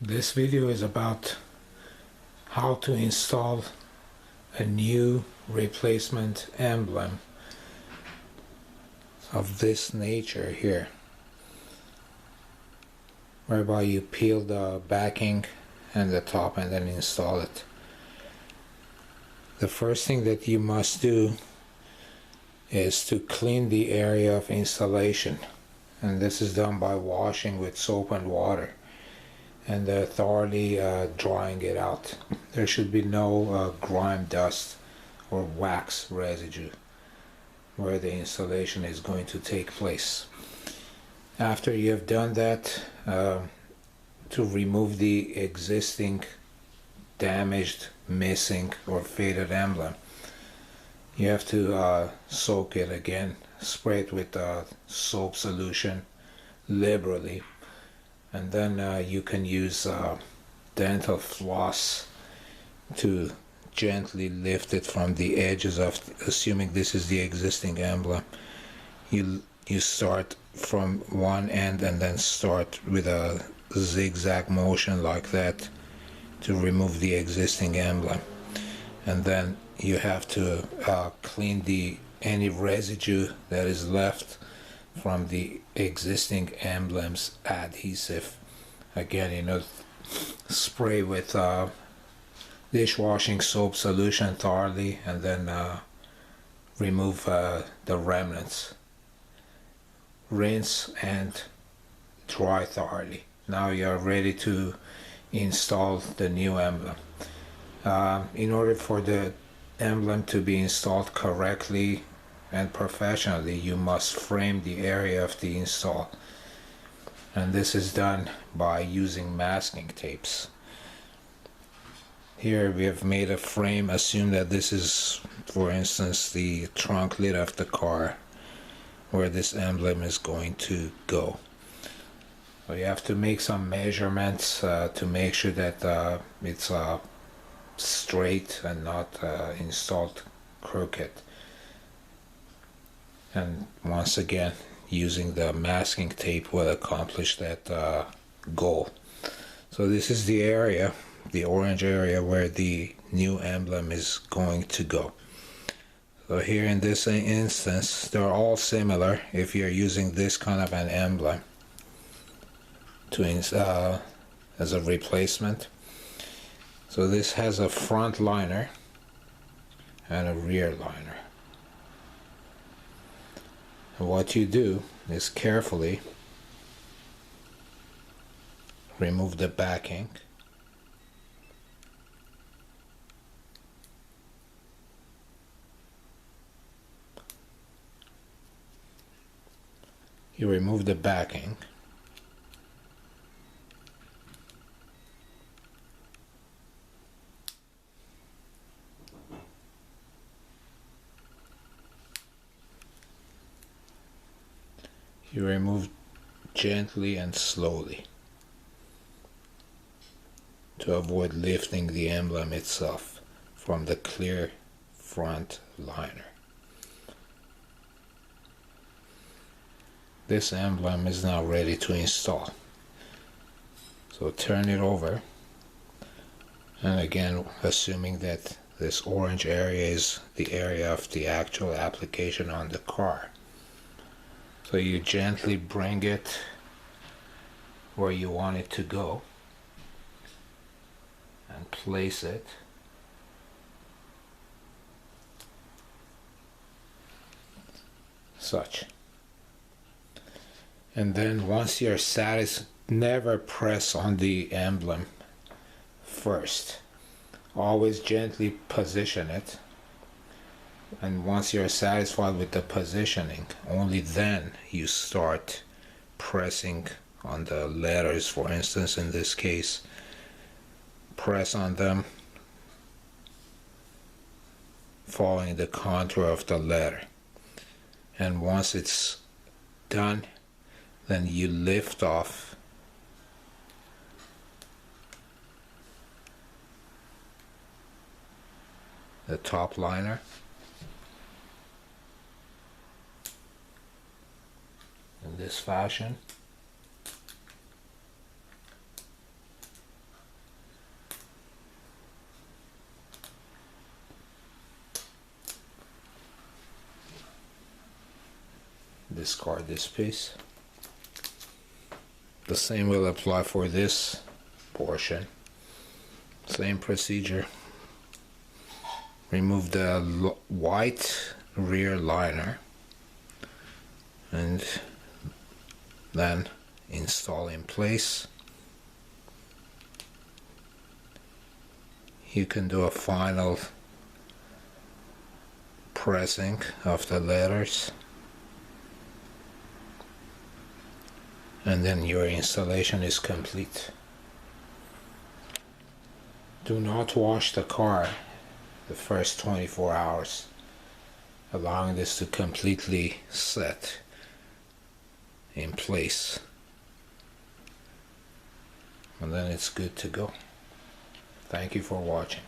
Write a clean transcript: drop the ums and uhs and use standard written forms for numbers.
This video is about how to install a new replacement emblem of this nature here, whereby you peel the backing and the top and then install it. The first thing that you must do is to clean the area of installation, and this is done by washing with soap and water and thoroughly drying it out. There should be no grime, dust or wax residue where the installation is going to take place. After you have done that, to remove the existing damaged, missing or faded emblem, you have to soak it again, spray it with soap solution liberally, and then you can use dental floss to gently lift it from the edges of, assuming this is the existing emblem. You start from one end and then start with a zigzag motion like that to remove the existing emblem, and then you have to clean any residue that is left from the existing emblem's adhesive. Again, spray with dishwashing soap solution thoroughly, and then remove the remnants. Rinse and dry thoroughly. Now you are ready to install the new emblem. In order for the emblem to be installed correctly and professionally, you must frame the area of the install, and this is done by using masking tapes. Here we have made a frame. Assume that this is, for instance, the trunk lid of the car where this emblem is going to go. So you have to make some measurements to make sure that it's straight and not installed crooked. And once again, using the masking tape will accomplish that goal. So this is the area, the orange area, where the new emblem is going to go. So here in this instance, they're all similar if you're using this kind of an emblem to as a replacement. So this has a front liner and a rear liner. And what you do is carefully remove the backing, you remove the backing, you remove gently and slowly to avoid lifting the emblem itself from the clear front liner. This emblem is now ready to install. So turn it over, and again, assuming that this orange area is the area of the actual application on the car. So you gently bring it where you want it to go and place it. Such. And then once you're satisfied, never press on the emblem first. Always gently position it. And once you're satisfied with the positioning, only then you start pressing on the letters. For instance, in this case, press on them following the contour of the letter. And once it's done, then you lift off the top liner in this fashion, discard this piece. The same will apply for this portion. Same procedure. Remove the white rear liner and then install in place. You can do a final pressing of the letters, and then your installation is complete. Do not wash the car the first 24 hours, allowing this to completely set in place, and then it's good to go. Thank you for watching.